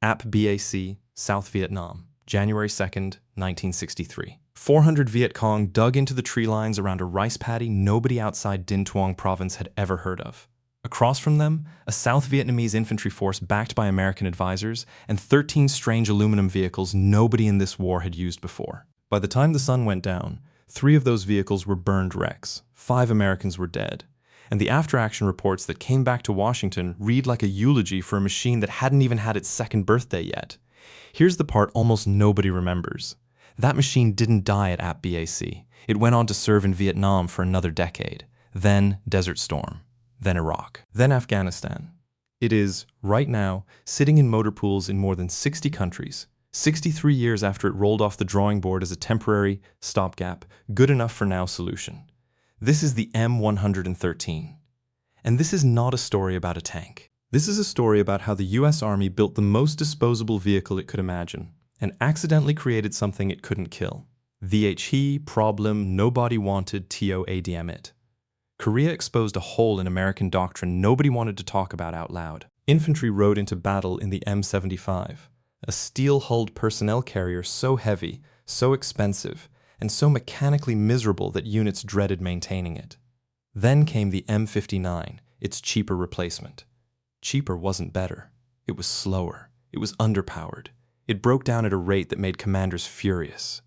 Ap Bac, South Vietnam, January 2nd, 1963. 400 Viet Cong dug into the tree lines around a rice paddy nobody outside Dinh Thuong province had ever heard of. Across from them, a South Vietnamese infantry force backed by American advisors, and 13 strange aluminum vehicles nobody in this war had used before. By the time the sun went down, 3 of those vehicles were burned wrecks, 5 Americans were dead, and the after-action reports that came back to Washington read like a eulogy for a machine that hadn't even had its second birthday yet. Here's the part almost nobody remembers. That machine didn't die at Ap Bac. It went on to serve in Vietnam for another decade, then Desert Storm, then Iraq, then Afghanistan. It is, right now, sitting in motor pools in more than 60 countries, 63 years after it rolled off the drawing board as a temporary, stopgap, good-enough-for-now solution. This is the M113. And this is not a story about a tank. This is a story about how the US Army built the most disposable vehicle it could imagine, and accidentally created something it couldn't kill. The problem nobody wanted TOADM it. Korea exposed a hole in American doctrine nobody wanted to talk about out loud. Infantry rode into battle in the M75, a steel-hulled personnel carrier so heavy, so expensive, and so mechanically miserable that units dreaded maintaining it. Then came the M59, its cheaper replacement. Cheaper wasn't better. It was slower. It was underpowered. It broke down at a rate that made commanders furious.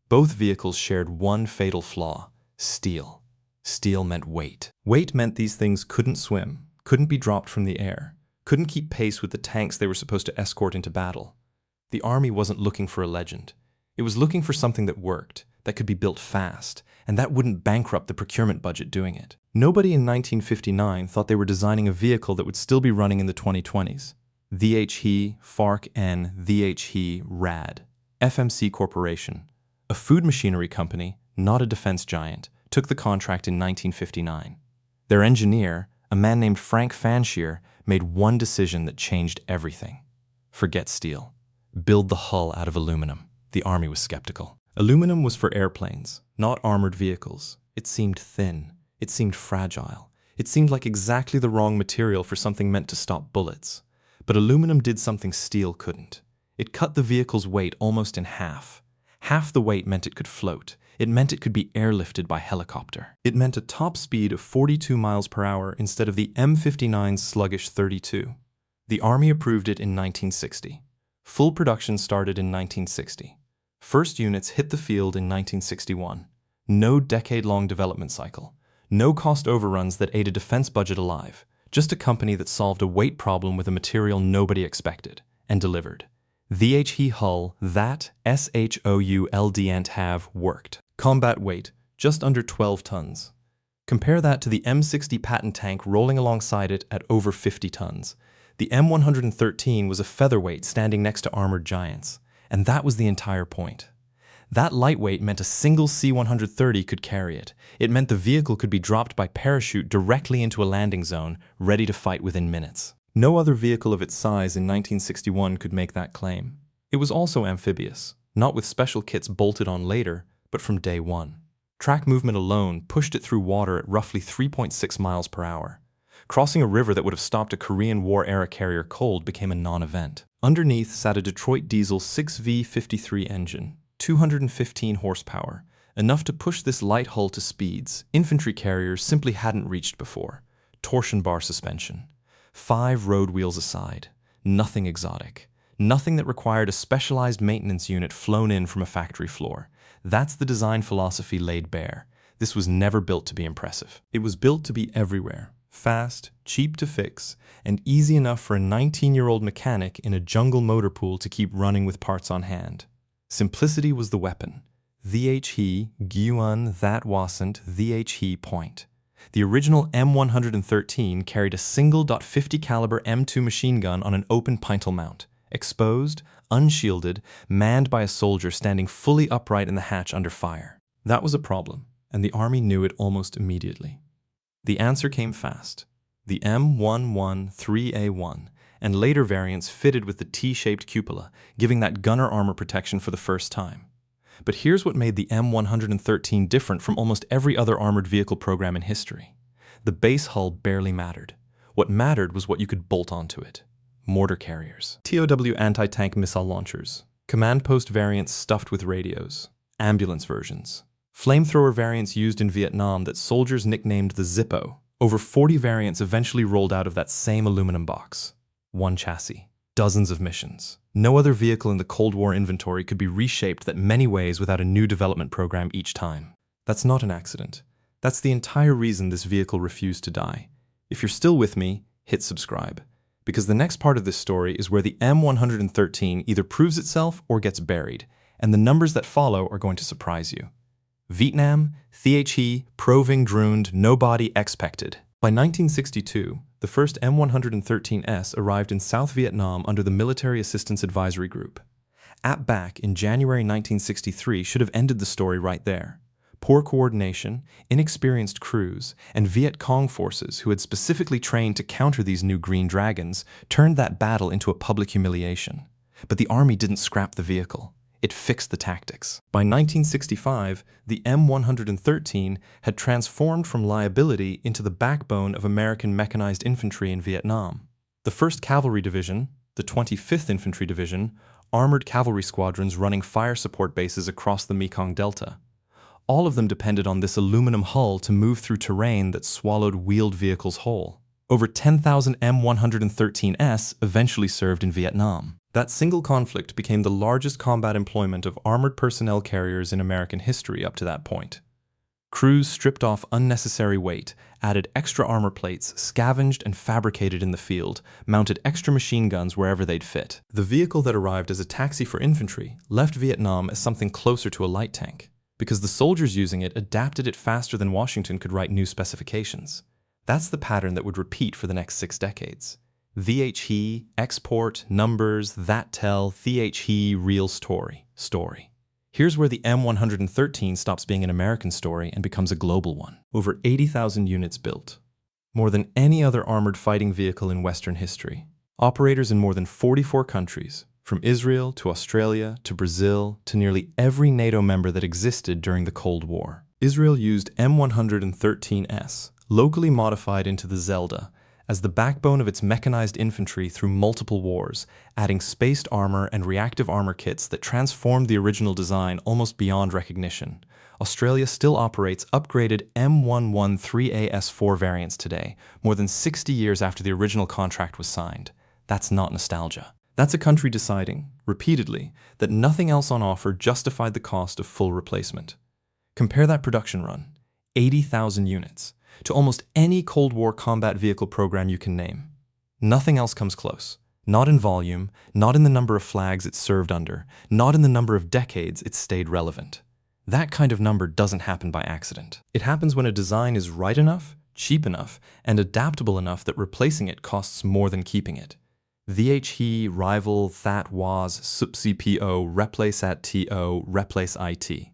Both vehicles shared one fatal flaw: steel. Steel meant weight. Weight meant these things couldn't swim, couldn't be dropped from the air, couldn't keep pace with the tanks they were supposed to escort into battle. The Army wasn't looking for a legend. It was looking for something that worked, that could be built fast, and that wouldn't bankrupt the procurement budget doing it. Nobody in 1959 thought they were designing a vehicle that would still be running in the 2020s. The FARC-N, the RAD, FMC Corporation, a food machinery company, not a defense giant, took the contract in 1959. Their engineer, a man named Frank Fanchier, made one decision that changed everything. Forget steel. Build the hull out of aluminum. The Army was skeptical. Aluminum was for airplanes, not armored vehicles. It seemed thin. It seemed fragile. It seemed like exactly the wrong material for something meant to stop bullets. But aluminum did something steel couldn't. It cut the vehicle's weight almost in half. Half the weight meant it could float. It meant it could be airlifted by helicopter. It meant a top speed of 42 miles per hour instead of the M59's sluggish 32. The Army approved it in 1960. Full production started in 1960. First units hit the field in 1961. No decade-long development cycle. No cost overruns that ate a defense budget alive. Just a company that solved a weight problem with a material nobody expected, and delivered. The hull, that SHOULD have worked. Combat weight, just under 12 tons. Compare that to the M60 Patton tank rolling alongside it at over 50 tons. The M113 was a featherweight standing next to armored giants, and that was the entire point. That lightweight meant a single C-130 could carry it. It meant the vehicle could be dropped by parachute directly into a landing zone, ready to fight within minutes. No other vehicle of its size in 1961 could make that claim. It was also amphibious, not with special kits bolted on later, but from day one. Track movement alone pushed it through water at roughly 3.6 miles per hour. Crossing a river that would have stopped a Korean War-era carrier cold became a non-event. Underneath sat a Detroit diesel 6V53 engine, 215 horsepower, enough to push this light hull to speeds infantry carriers simply hadn't reached before. Torsion bar suspension. 5 road wheels aside. Nothing exotic. Nothing that required a specialized maintenance unit flown in from a factory floor. That's the design philosophy laid bare. This was never built to be impressive. It was built to be everywhere. Fast, cheap to fix, and easy enough for a 19-year-old mechanic in a jungle motor pool to keep running with parts on hand. Simplicity was the weapon. Gyuan, that wasn't, point. The original M113 carried a single .50 caliber M2 machine gun on an open pintle mount, exposed, unshielded, manned by a soldier standing fully upright in the hatch under fire. That was a problem, and the Army knew it almost immediately. The answer came fast. The M113A1, and later variants fitted with the T-shaped cupola, giving that gunner armor protection for the first time. But here's what made the M113 different from almost every other armored vehicle program in history. The base hull barely mattered. What mattered was what you could bolt onto it. mortar carriers. TOW anti-tank missile launchers. Command post variants stuffed with radios. Ambulance versions. Flamethrower variants used in Vietnam that soldiers nicknamed the Zippo. Over 40 variants eventually rolled out of that same aluminum box. One chassis. Dozens of missions. No other vehicle in the Cold War inventory could be reshaped that many ways without a new development program each time. That's not an accident. That's the entire reason this vehicle refused to die. If you're still with me, hit subscribe. Because the next part of this story is where the M113 either proves itself or gets buried, and the numbers that follow are going to surprise you. Vietnam, The Proving Drooned, Nobody Expected. By 1962, the first M113S arrived in South Vietnam under the Military Assistance Advisory Group. Ap Bac in January 1963 should have ended the story right there. Poor coordination, inexperienced crews, and Viet Cong forces who had specifically trained to counter these new Green Dragons turned that battle into a public humiliation. But the Army didn't scrap the vehicle. It fixed the tactics. By 1965, the M113 had transformed from liability into the backbone of American mechanized infantry in Vietnam. The 1st Cavalry Division, the 25th Infantry Division, armored cavalry squadrons running fire support bases across the Mekong Delta. All of them depended on this aluminum hull to move through terrain that swallowed wheeled vehicles whole. Over 10,000 M113S eventually served in Vietnam. That single conflict became the largest combat employment of armored personnel carriers in American history up to that point. Crews stripped off unnecessary weight, added extra armor plates, scavenged and fabricated in the field, mounted extra machine guns wherever they'd fit. The vehicle that arrived as a taxi for infantry left Vietnam as something closer to a light tank, because the soldiers using it adapted it faster than Washington could write new specifications. That's the pattern that would repeat for the next 6 decades. The export, numbers, that tell, the real story. Here's where the M113 stops being an American story and becomes a global one. Over 80,000 units built. More than any other armored fighting vehicle in Western history. Operators in more than 44 countries, from Israel to Australia to Brazil to nearly every NATO member that existed during the Cold War. Israel used M113S, locally modified into the Zelda, as the backbone of its mechanized infantry through multiple wars, adding spaced armor and reactive armor kits that transformed the original design almost beyond recognition. Australia still operates upgraded M113AS4 variants today, more than 60 years after the original contract was signed. That's not nostalgia. That's a country deciding, repeatedly, that nothing else on offer justified the cost of full replacement. Compare that production run, 80,000 units, to almost any Cold War combat vehicle program you can name. Nothing else comes close. Not in volume, not in the number of flags it served under, not in the number of decades it stayed relevant. That kind of number doesn't happen by accident. It happens when a design is right enough, cheap enough, and adaptable enough that replacing it costs more than keeping it. The rival, that was, subcpo, replace at to, replace it.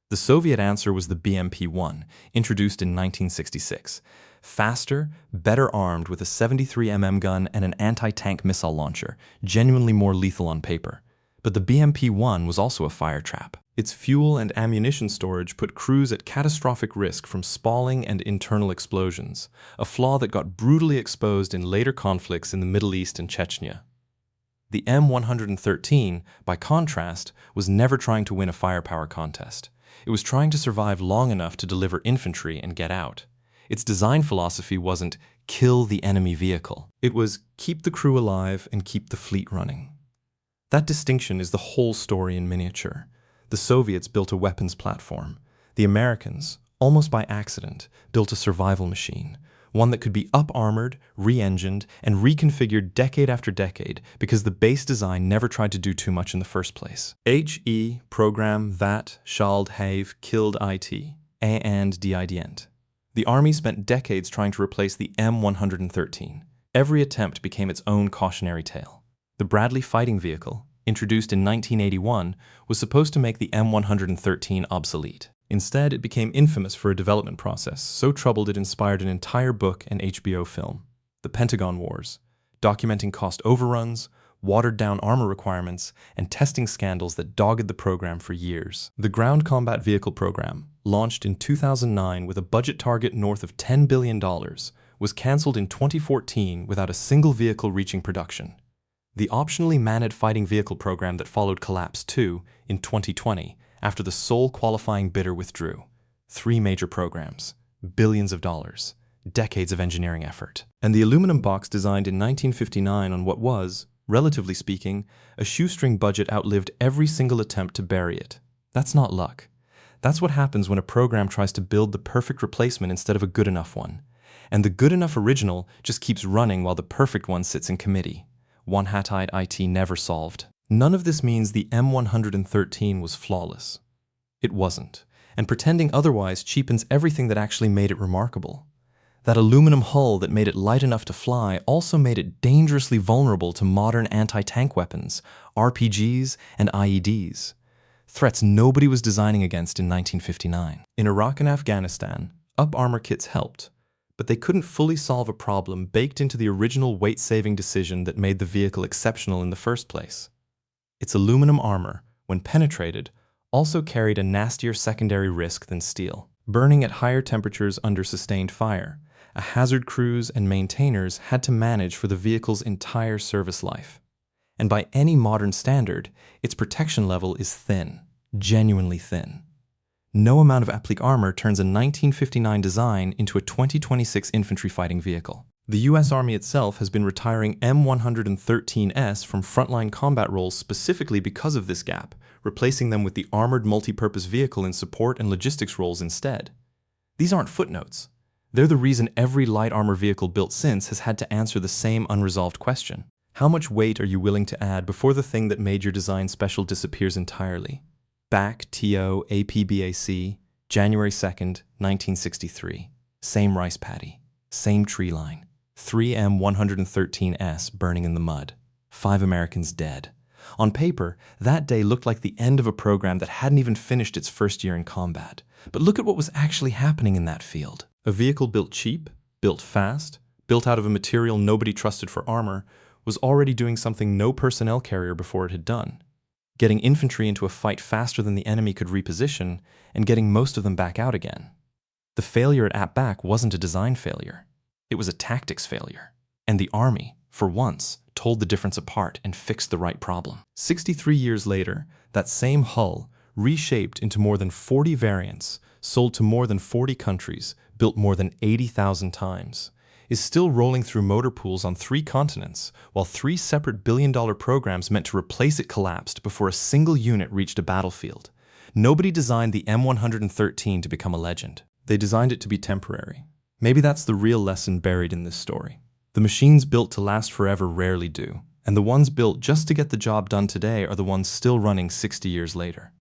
The Soviet answer was the BMP-1, introduced in 1966. Faster, better armed with a 73mm gun and an anti-tank missile launcher, genuinely more lethal on paper. But the BMP-1 was also a fire trap. Its fuel and ammunition storage put crews at catastrophic risk from spalling and internal explosions, a flaw that got brutally exposed in later conflicts in the Middle East and Chechnya. The M113, by contrast, was never trying to win a firepower contest. It was trying to survive long enough to deliver infantry and get out. Its design philosophy wasn't kill the enemy vehicle. It was keep the crew alive and keep the fleet running. That distinction is the whole story in miniature. The Soviets built a weapons platform. The Americans, almost by accident, built a survival machine, one that could be up-armored, re-engined, and reconfigured decade after decade because the base design never tried to do too much in the first place. Program that shall have killed it, and didn't. The Army spent decades trying to replace the M113. Every attempt became its own cautionary tale. The Bradley fighting vehicle, introduced in 1981, was supposed to make the M113 obsolete. Instead, it became infamous for a development process so troubled it inspired an entire book and HBO film, The Pentagon Wars, documenting cost overruns, watered-down armor requirements, and testing scandals that dogged the program for years. The Ground Combat Vehicle Program, launched in 2009 with a budget target north of $10 billion, was cancelled in 2014 without a single vehicle reaching production. The optionally manned fighting vehicle program that followed collapsed too in 2020 after the sole qualifying bidder withdrew. 3 major programs, billions of dollars, decades of engineering effort. And the aluminum box designed in 1959 on what was, relatively speaking, a shoestring budget outlived every single attempt to bury it. That's not luck. That's what happens when a program tries to build the perfect replacement instead of a good enough one. And the good enough original just keeps running while the perfect one sits in committee. One hat-eyed IT never solved. None of this means the M113 was flawless. It wasn't, and pretending otherwise cheapens everything that actually made it remarkable. That aluminum hull that made it light enough to fly also made it dangerously vulnerable to modern anti-tank weapons, RPGs, and IEDs. Threats nobody was designing against in 1959. In Iraq and Afghanistan, Up armor kits helped, but they couldn't fully solve a problem baked into the original weight-saving decision that made the vehicle exceptional in the first place. Its aluminum armor, when penetrated, also carried a nastier secondary risk than steel. Burning at higher temperatures under sustained fire, a hazard crews and maintainers had to manage for the vehicle's entire service life. And by any modern standard, its protection level is thin, genuinely thin. No amount of Ap Bac armor turns a 1959 design into a 2026 infantry fighting vehicle. The US Army itself has been retiring M113s from frontline combat roles specifically because of this gap, replacing them with the armored multi-purpose vehicle in support and logistics roles instead. These aren't footnotes. They're the reason every light armor vehicle built since has had to answer the same unresolved question. How much weight are you willing to add before the thing that made your design special disappears entirely? Bac, TO, Ap Bac, January 2nd, 1963. Same rice paddy. Same tree line. 3 M113s burning in the mud. 5 Americans dead. On paper, that day looked like the end of a program that hadn't even finished its first year in combat. But look at what was actually happening in that field. A vehicle built cheap, built fast, built out of a material nobody trusted for armor, was already doing something no personnel carrier before it had done. Getting infantry into a fight faster than the enemy could reposition, and getting most of them back out again. The failure at Ap Bac wasn't a design failure. It was a tactics failure. And the Army, for once, told the difference apart and fixed the right problem. 63 years later, that same hull, reshaped into more than 40 variants, sold to more than 40 countries, built more than 80,000 times, is still rolling through motor pools on 3 continents, while 3 separate billion-dollar programs meant to replace it collapsed before a single unit reached a battlefield. Nobody designed the M113 to become a legend. They designed it to be temporary. Maybe that's the real lesson buried in this story. The machines built to last forever rarely do, and the ones built just to get the job done today are the ones still running 60 years later.